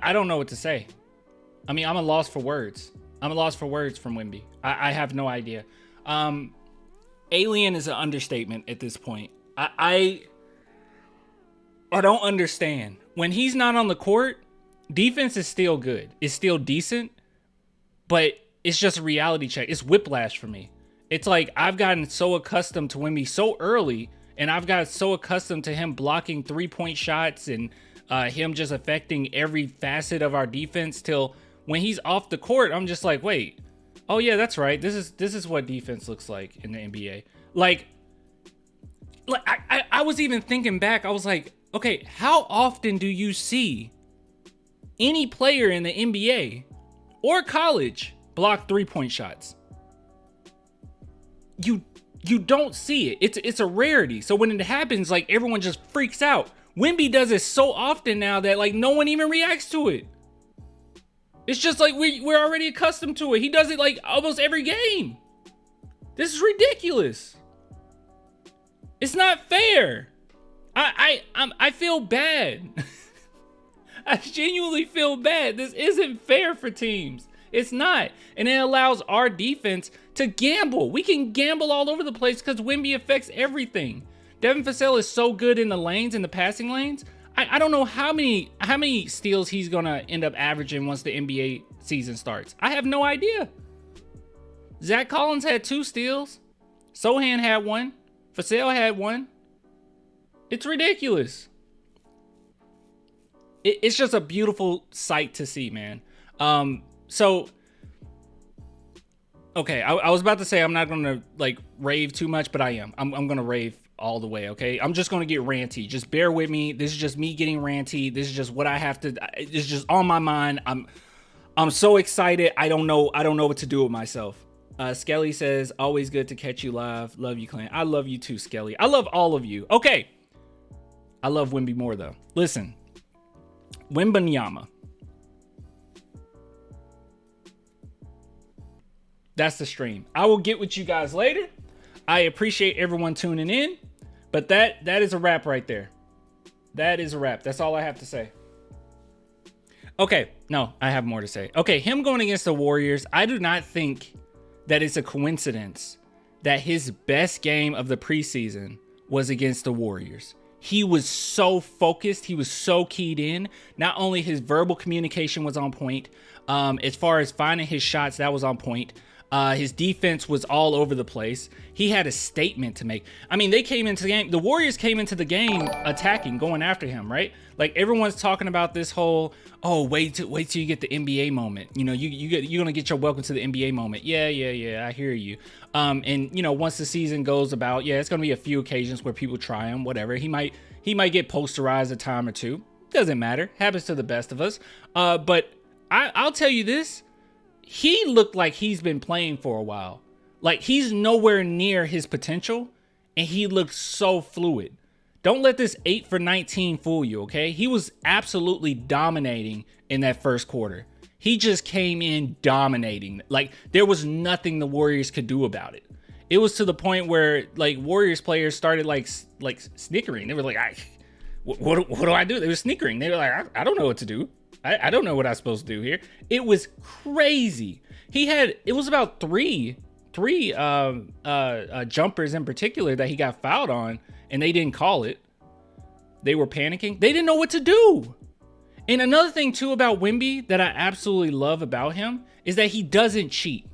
I don't know what to say. I mean, I'm a loss for words. I'm a loss for words from Wemby. I have no idea. Alien is an understatement at this point. I don't understand. When he's not on the court, defense is still good. It's still decent, but it's just a reality check. It's whiplash for me. It's like I've gotten so accustomed to Wemby so early, and I've got so accustomed to him blocking 3-point shots and him just affecting every facet of our defense till when he's off the court, I'm just like, wait, oh yeah, that's right. This is what defense looks like in the NBA. Like I was even thinking back. I was like, okay, how often do you see any player in the NBA or college block 3-point shots? You don't see it. It's a rarity. So when it happens, like everyone just freaks out. Wemby does it so often now that like no one even reacts to it. It's just like we're already accustomed to it. He does it like almost every game. This is ridiculous. It's not fair. I feel bad. I genuinely feel bad. This isn't fair for teams. It's not. And it allows our defense to gamble. We can gamble all over the place because Wemby affects everything. Devin Vassell is so good in the lanes, in the passing lanes. I don't know how many steals he's gonna end up averaging once the NBA season starts. I have no idea. Zach Collins had 2 steals. Sohan had 1. Vassell had 1. It's ridiculous. It's just a beautiful sight to see, man. So, okay, I was about to say I'm not gonna like rave too much, but I am. I'm gonna rave all the way, okay? I'm just gonna get ranty. Just bear with me. This is just me getting ranty. This is just what I have to. It's just on my mind. I'm so excited. I don't know what to do with myself. Skelly says, always good to catch you live. Love you, Clint. I love you too, Skelly. I love all of you. Okay. I love Wemby more though. Listen, Wembanyama. That's the stream. I will get with you guys later. I appreciate everyone tuning in, but that is a wrap right there. That is a wrap. That's all I have to say. Okay, no, I have more to say. Okay, him going against the Warriors, I do not think that it's a coincidence that his best game of the preseason was against the Warriors. He was so focused. He was so keyed in. Not only his verbal communication was on point, as far as finding his shots, that was on point. His defense was all over the place. He had a statement to make. I mean, they came into the game. The Warriors came into the game attacking, going after him, right? Like everyone's talking about this whole, oh, wait till you get the NBA moment. You know, you're gonna get your welcome to the NBA moment. Yeah. I hear you. And you know, once the season goes about, yeah, it's gonna be a few occasions where people try him, whatever. He might get posterized a time or two. Doesn't matter. Happens to the best of us. But I'll tell you this. He looked like he's been playing for a while. Like he's nowhere near his potential, and he looked so fluid. Don't let this 8 for 19 fool you, okay? He was absolutely dominating in that first quarter. He just came in dominating. Like there was nothing the Warriors could do about it. It was to the point where like Warriors players started like snickering. They were like, what do I do? They were snickering. They were like, I don't know what to do. I don't know what I'm supposed to do here. It was crazy. It was about three jumpers in particular that he got fouled on, and they didn't call it. They were panicking. They didn't know what to do. And another thing too about Wemby that I absolutely love about him is that he doesn't cheat.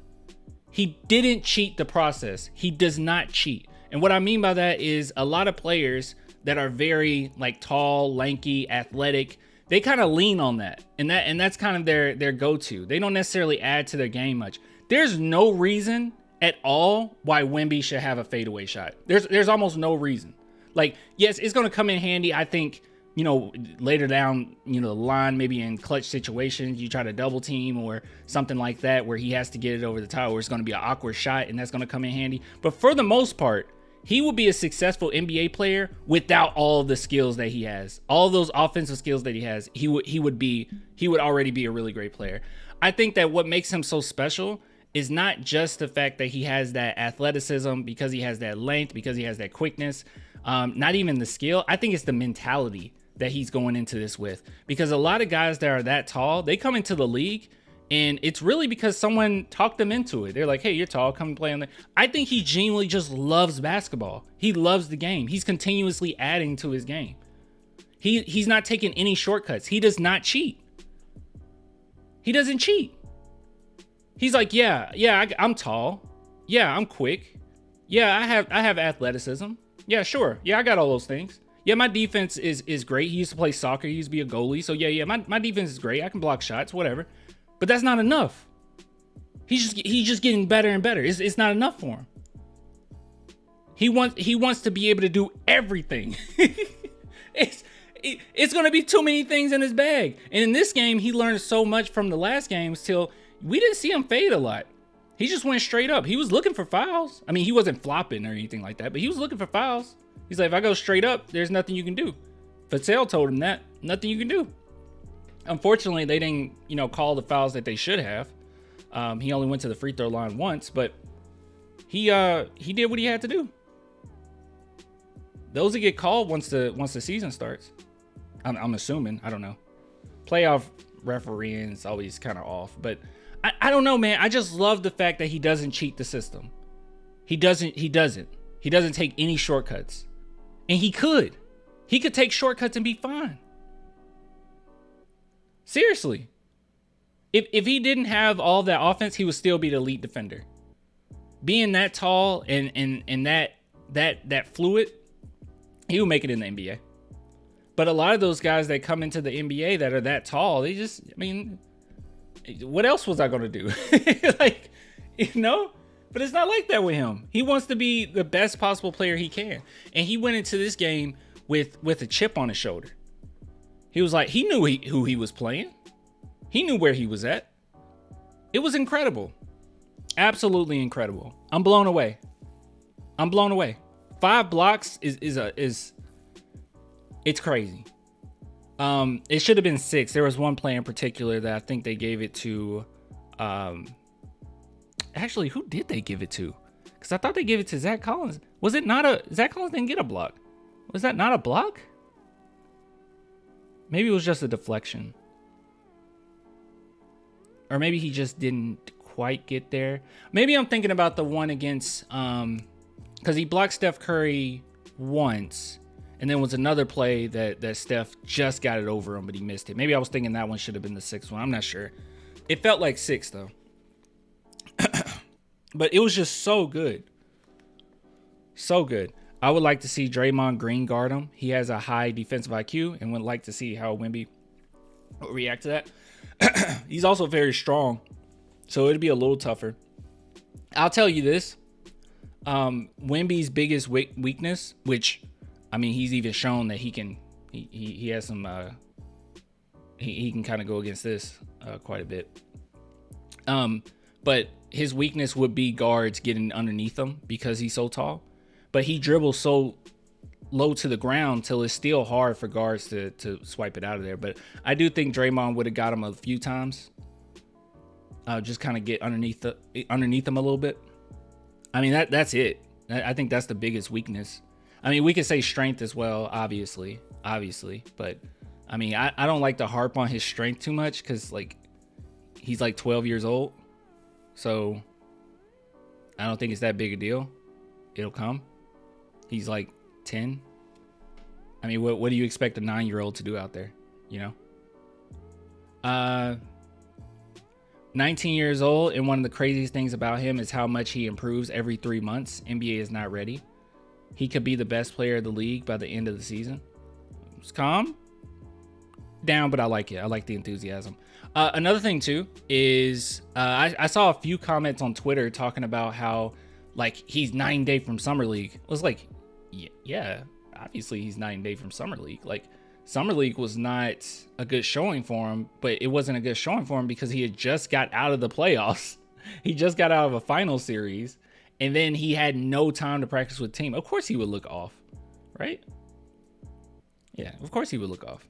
He didn't cheat the process. He does not cheat. And what I mean by that is a lot of players that are very like tall, lanky, athletic, they kind of lean on that. And that's kind of their go-to. They don't necessarily add to their game much. There's no reason at all why Wemby should have a fadeaway shot. There's almost no reason. Like, yes, it's going to come in handy, I think, you know, later down, you know, the line, maybe in clutch situations, you try to double team or something like that where he has to get it over the top, or it's going to be an awkward shot and that's going to come in handy. But for the most part, he will be a successful NBA player without all the skills that he has. All those offensive skills that he has, he would already be a really great player. I think that what makes him so special is not just the fact that he has that athleticism, because he has that length, because he has that quickness, not even the skill. I think it's the mentality that he's going into this with, because a lot of guys that are that tall, they come into the league and it's really because someone talked them into it. They're like, hey, you're tall, come and play on the. I think he genuinely just loves basketball. He loves the game. He's continuously adding to his game. He's not taking any shortcuts. He does not cheat. He doesn't cheat. He's like, I'm tall. Yeah, I'm quick. Yeah, I have athleticism. Yeah, sure. Yeah, I got all those things. Yeah, my defense is great. He used to play soccer. He used to be a goalie. So my defense is great. I can block shots, whatever. But that's not enough. He's just getting better and better. It's not enough for him. He wants to be able to do everything. It's going to be too many things in his bag. And in this game, he learned so much from the last games till we didn't see him fade a lot. He just went straight up. He was looking for fouls. I mean, he wasn't flopping or anything like that, but he was looking for fouls. He's like, if I go straight up, there's nothing you can do. Fatale told him that. Nothing you can do. Unfortunately, they didn't, call the fouls that they should have. He only went to the free throw line once, but he did what he had to do. Those that get called once the season starts. I'm assuming. I don't know. Playoff refereeing is always kind of off, but I don't know, man. I just love the fact that he doesn't cheat the system. He doesn't take any shortcuts. And he could take shortcuts and be fine. Seriously. If he didn't have all that offense, he would still be the elite defender. Being that tall and that fluid, he would make it in the NBA. But a lot of those guys that come into the NBA that are that tall, what else was I going to do? But it's not like that with him. He wants to be the best possible player he can. And he went into this game with a chip on his shoulder. He was like, he knew who he was playing. He knew where he was at. It was incredible. Absolutely incredible. I'm blown away. 5 blocks is it's crazy. It should have been 6. There was one play in particular that I think they gave it to. Actually, who did they give it to? Because I thought they gave it to Zach Collins. Was it not Zach Collins didn't get a block? Was that not a block? Maybe it was just a deflection. Or maybe he just didn't quite get there. Maybe I'm thinking about the one against because he blocked Steph Curry once. And then was another play that Steph just got it over him, but he missed it. Maybe I was thinking that one should have been the 6th one. I'm not sure. It felt like 6 though. But it was just so good. So good. I would like to see Draymond Green guard him. He has a high defensive IQ and would like to see how Wemby will react to that. He's also very strong, so it'd be a little tougher. I'll tell you this. Wemby's biggest weakness, which... he's even shown that he has some, he can kind of go against this quite a bit. But his weakness would be guards getting underneath him because he's so tall. But he dribbles so low to the ground till it's still hard for guards to swipe it out of there. But I do think Draymond would have got him a few times. Just kind of get underneath him a little bit. That's it. I think that's the biggest weakness. We could say strength as well, obviously, but I don't like to harp on his strength too much because he's 12 years old, so I don't think it's that big a deal. It'll come. He's 10. What do you expect a 9-year-old to do out there? 19 years old, and one of the craziest things about him is how much he improves every 3 months. NBA is not ready. He could be the best player of the league by the end of the season. It's calm down, but I like it. I like the enthusiasm. Another thing too is I saw a few comments on Twitter talking about how he's 9 days from Summer League. I was like, yeah, obviously he's 9 days from Summer League. Summer League was not a good showing for him, but it wasn't a good showing for him because he had just got out of the playoffs. He just got out of a final series. And then he had no time to practice with the team. Of course he would look off, right? Yeah, of course he would look off.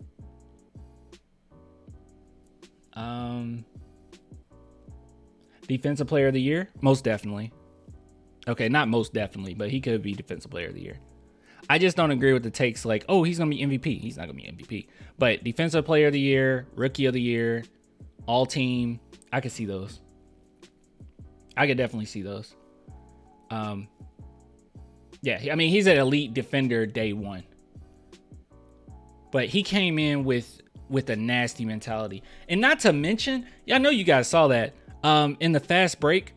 Defensive player of the year? Most definitely. Okay, not most definitely, but he could be defensive player of the year. I just don't agree with the takes like, oh, he's going to be MVP. He's not going to be MVP. But defensive player of the year, rookie of the year, all team, I could see those. I could definitely see those. Yeah, I mean, he's an elite defender day one. But he came in with a nasty mentality. And not to mention, I know you guys saw that in the fast break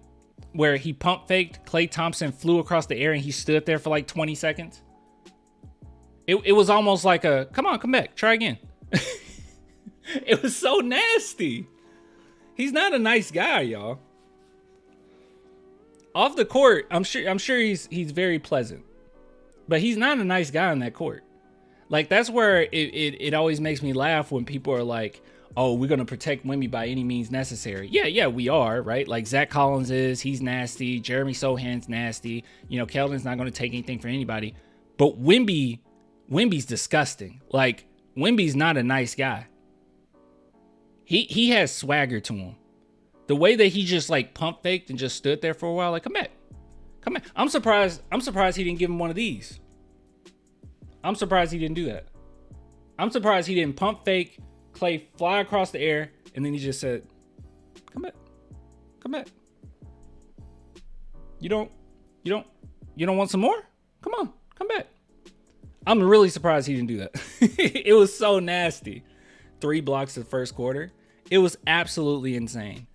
where he pump faked, Klay Thompson flew across the air and he stood there for like 20 seconds. It was almost like a, come on, come back, try again. It was so nasty. He's not a nice guy, y'all. Off the court, I'm sure he's very pleasant. But he's not a nice guy on that court. Like, that's where it always makes me laugh when people are like, oh, we're going to protect Wemby by any means necessary. Yeah, we are, right? Like, Zach Collins he's nasty. Jeremy Sohan's nasty. You know, Keldon's not going to take anything from anybody. But Wemby's disgusting. Like, Wemby's not a nice guy. He has swagger to him. The way that he just, like, pump faked and just stood there for a while, like, come back. I'm surprised he didn't give him one of these. I'm surprised he didn't do that. I'm surprised he didn't pump fake, Klay fly across the air, and then he just said, come back. You don't want some more? Come on, come back. I'm really surprised he didn't do that. It was so nasty. 3 blocks the first quarter. It was absolutely insane.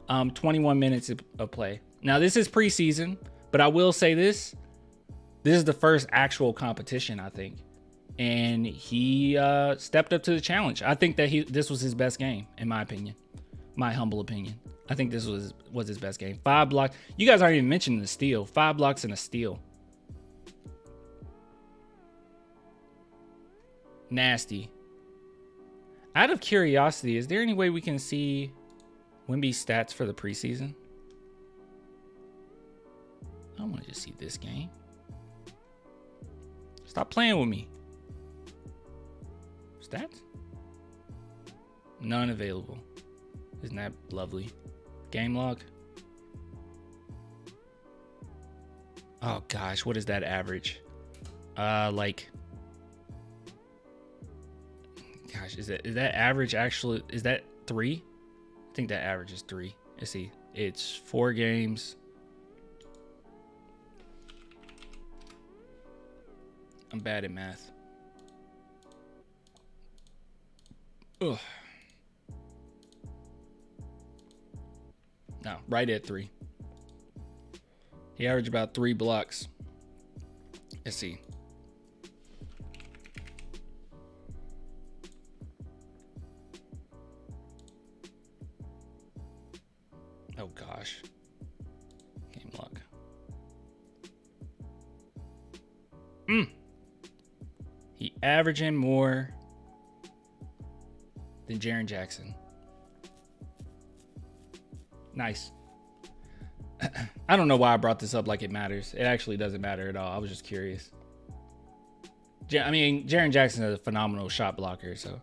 21 minutes of play. Now, this is preseason, but I will say this. This is the first actual competition, I think. And he stepped up to the challenge. I think that this was his best game, in my opinion. My humble opinion. I think this was his best game. 5 blocks. You guys aren't even mentioning the steal. 5 blocks and a steal. Nasty. Out of curiosity, is there any way we can see Wemby's stats for the preseason? I want to just see this game. Stop playing with me. Stats? None available. Isn't that lovely? Game log. Oh gosh, what is that average? Like, gosh, is that average actually? Is that 3? I think that average is 3. Let's see. It's 4 games. I'm bad at math. Ugh. No, right at 3. He averaged about 3 blocks. Let's see. Oh gosh. Game log. He averaging more than Jaren Jackson. Nice. I don't know why I brought this up like it matters. It actually doesn't matter at all. I was just curious. I mean, Jaren Jackson is a phenomenal shot blocker, so.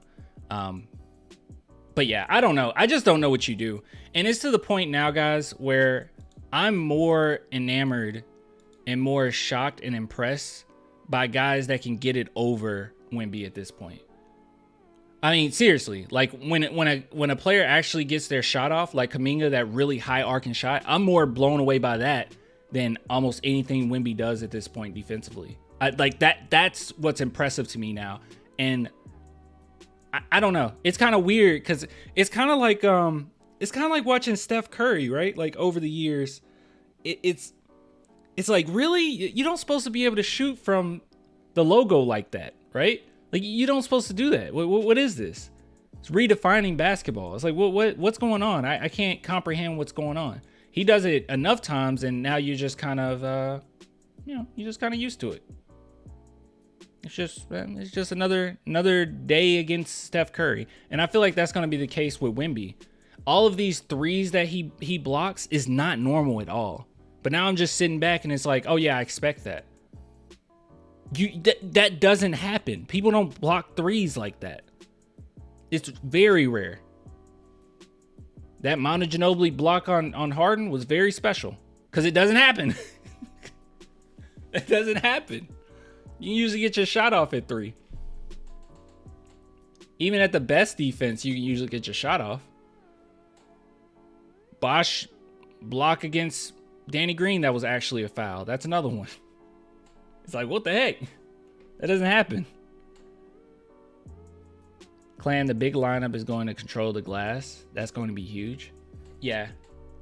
But yeah, I don't know. I just don't know what you do. And it's to the point now, guys, where I'm more enamored and more shocked and impressed by guys that can get it over Wemby at this point. I mean, seriously, like when a player actually gets their shot off, like Kuminga, that really high arcing shot, I'm more blown away by that than almost anything Wemby does at this point defensively. Like that's what's impressive to me now. And I don't know. It's kind of weird because it's kind of like watching Steph Curry, right? Like over the years, it's like, really, you don't supposed to be able to shoot from the logo like that, right? Like, you don't supposed to do that. What is this? It's redefining basketball. It's like, what's going on? I can't comprehend what's going on. He does it enough times, and now you're just kind of, you're just kind of used to it. It's just another day against Steph Curry, and I feel like that's going to be the case with Wemby. All of these threes that he blocks is not normal at all. But now I'm just sitting back, and it's like, oh yeah, I expect that. That doesn't happen. People don't block threes like that. It's very rare. That Manu Ginobili block on Harden was very special because it doesn't happen. It doesn't happen. You usually get your shot off at 3. Even at the best defense, you can usually get your shot off. Bosch block against Danny Green, that was actually a foul. That's another one. It's like, what the heck? That doesn't happen. Clan, the big lineup is going to control the glass. That's going to be huge. Yeah,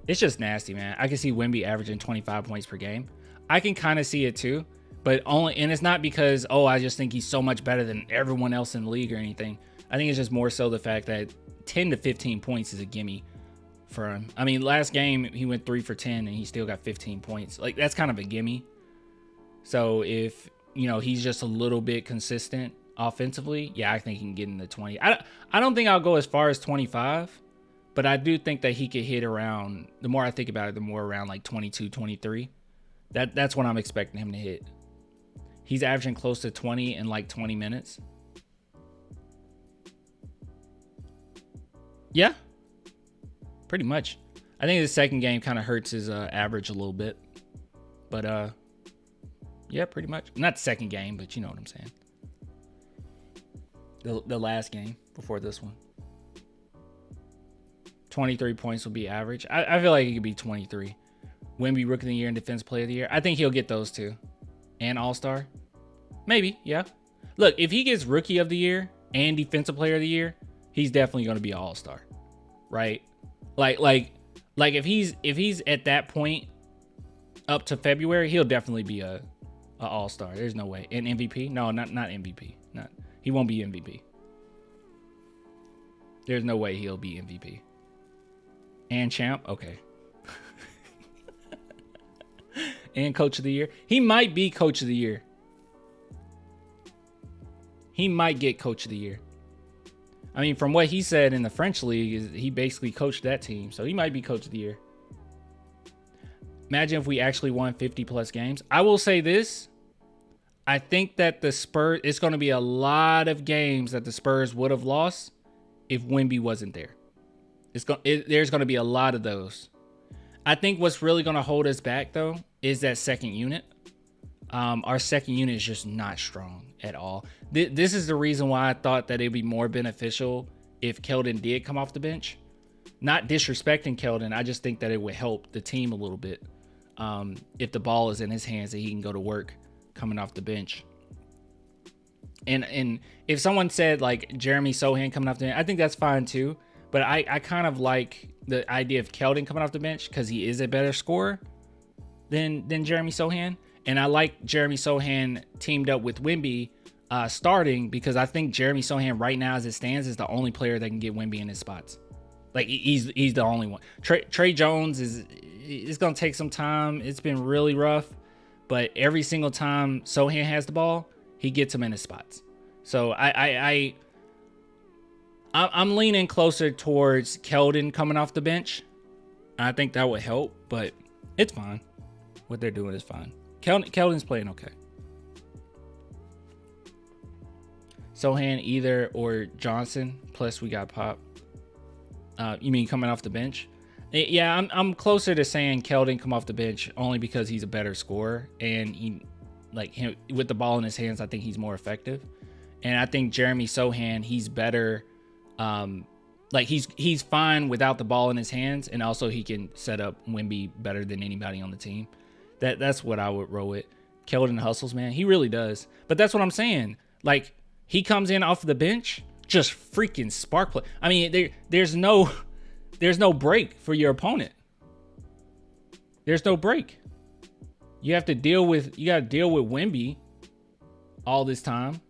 it's just nasty, man. I can see Wemby averaging 25 points per game. I can kind of see it too, but only, and it's not because, oh, I just think he's so much better than everyone else in the league or anything. I think it's just more so the fact that 10 to 15 points is a gimme for him. I mean, last game he went 3 for 10 and he still got 15 points. Like, that's kind of a gimme. So if, you know, he's just a little bit consistent offensively, yeah, I think he can get in the 20. I don't think I'll go as far as 25, but I do think that he could hit around, the more I think about it, the more around like 22, 23. That's what I'm expecting him to hit. He's averaging close to 20 in like 20 minutes. Yeah, pretty much. I think the second game kind of hurts his average a little bit. But yeah, pretty much. Not the second game, but you know what I'm saying. The last game before this one. 23 points will be average. I feel like it could be 23. Wemby Rookie of the Year and Defensive Player of the Year. I think he'll get those two. And All-Star. Maybe, yeah. Look, if he gets Rookie of the Year and Defensive Player of the Year, he's definitely going to be an All-Star. Right? Like if he's at that point up to February, he'll definitely be a All-Star. There's no way. And MVP? No, not MVP. He won't be MVP. There's no way he'll be MVP. And champ? Okay. And Coach of the Year. He might be Coach of the Year. He might get Coach of the Year. I mean, from what he said in the French league, he basically coached that team. So he might be Coach of the Year. Imagine if we actually won 50 plus games. I will say this. I think that the Spurs, it's going to be a lot of games that the Spurs would have lost if Wemby wasn't there. There's going to be a lot of those. I think what's really going to hold us back, though, is that second unit. Our second unit is just not strong at all. This is the reason why I thought that it'd be more beneficial if Keldon did come off the bench. Not disrespecting Keldon, I just think that it would help the team a little bit. If the ball is in his hands and he can go to work coming off the bench. And if someone said like Jeremy Sohan coming off the bench, I think that's fine too. But I kind of like the idea of Keldon coming off the bench because he is a better scorer than Jeremy Sohan. And I like Jeremy Sohan teamed up with Wemby starting because I think Jeremy Sohan right now as it stands is the only player that can get Wemby in his spots. Like he's the only one. Trey Jones it's going to take some time. It's been really rough. But every single time Sohan has the ball, he gets him in his spots. So I'm leaning closer towards Keldon coming off the bench. I think that would help, but it's fine. What they're doing is fine. Keldon's playing okay. Sohan either or Johnson. Plus we got Pop. You mean coming off the bench? Yeah, I'm closer to saying Keldon come off the bench only because he's a better scorer and he, like him with the ball in his hands, I think he's more effective. And I think Jeremy Sohan, he's better. Like he's fine without the ball in his hands, and also he can set up Wemby better than anybody on the team. That's what I would roll with. Keldon hustles, man. He really does. But that's what I'm saying. Like he comes in off the bench, just freaking spark play. I mean, there's no break for your opponent. There's no break. You got to deal with Wemby all this time.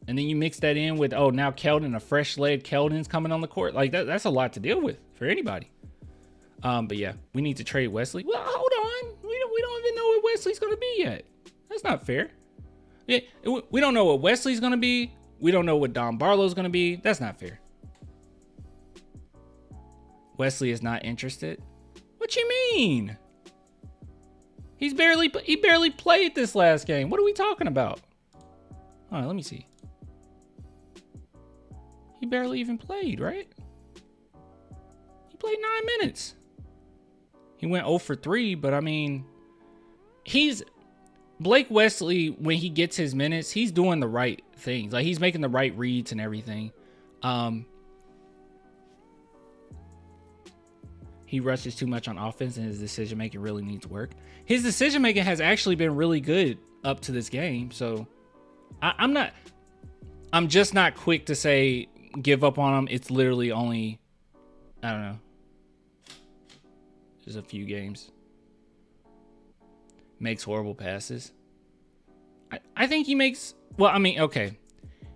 And then you mix that in with, oh, now Keldon, a fresh leg Keldon's coming on the court. Like that's a lot to deal with for anybody. But yeah, we need to trade Wesley. Well, hold on. We don't even know what Wesley's going to be yet. That's not fair. Yeah, we don't know what Wesley's going to be. We don't know what Don Barlow's going to be. That's not fair. Wesley is not interested. What you mean? He barely played this last game. What are we talking about? All right, let me see. He barely even played, right? He played 9 minutes. He went 0 for 3, but I mean, Blake Wesley, when he gets his minutes, he's doing the right things. Like, he's making the right reads and everything. He rushes too much on offense, and his decision making really needs work. His decision making has actually been really good up to this game. So I'm just not quick to say give up on him. It's literally only, I don't know, just a few games. Makes horrible passes. I think he makes, well, I mean, okay.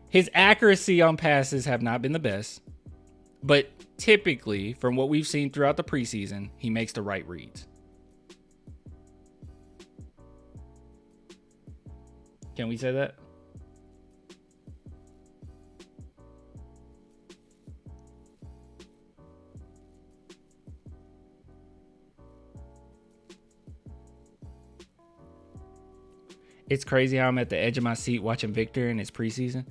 His accuracy on passes have not been the best, but typically, from what we've seen throughout the preseason, he makes the right reads. Can we say that? It's crazy how I'm at the edge of my seat watching Victor in his preseason.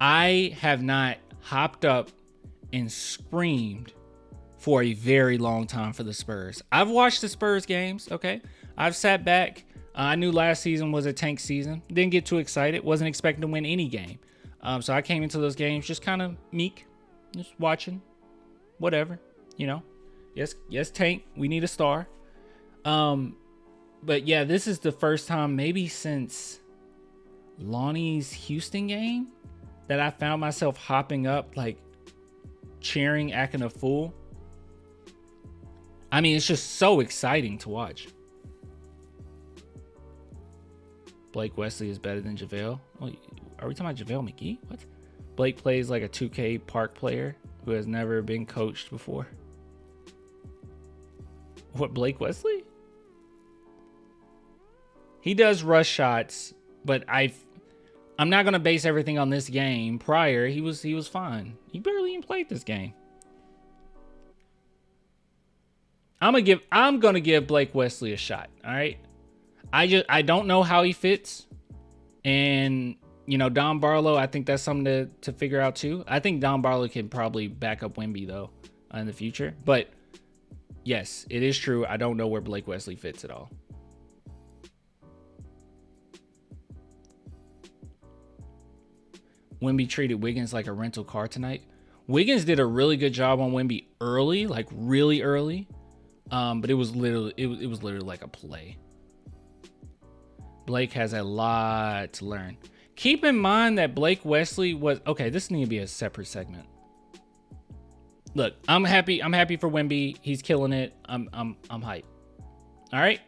I have not hopped up and screamed for a very long time for the Spurs. I've watched the Spurs games, okay? I've sat back. I knew last season was a tank season. Didn't get too excited. Wasn't expecting to win any game. So I came into those games just kind of meek, just watching, whatever, you know. Yes, tank. We need a star. But yeah, this is the first time maybe since Lonnie's Houston game that I found myself hopping up, like cheering, acting a fool. I mean, it's just so exciting to watch. Blake Wesley is better than JaVale. Oh, are we talking about JaVale McGee? What? Blake plays like a 2K park player who has never been coached before. What, Blake Wesley? He does rush shots, but I'm not gonna base everything on this game. Prior, he was fine. He barely even played this game. I'm gonna give Blake Wesley a shot. All right. I don't know how he fits, and you know, Don Barlow. I think that's something to figure out too. I think Don Barlow can probably back up Wemby though in the future. But yes, it is true. I don't know where Blake Wesley fits at all. Wemby treated Wiggins like a rental car tonight. Wiggins did a really good job on Wemby early, like really early. But it was literally like a play. Blake has a lot to learn. Keep in mind that Blake Wesley was okay. This needs to be a separate segment. Look, I'm happy for Wemby. He's killing it. I'm hyped. All right.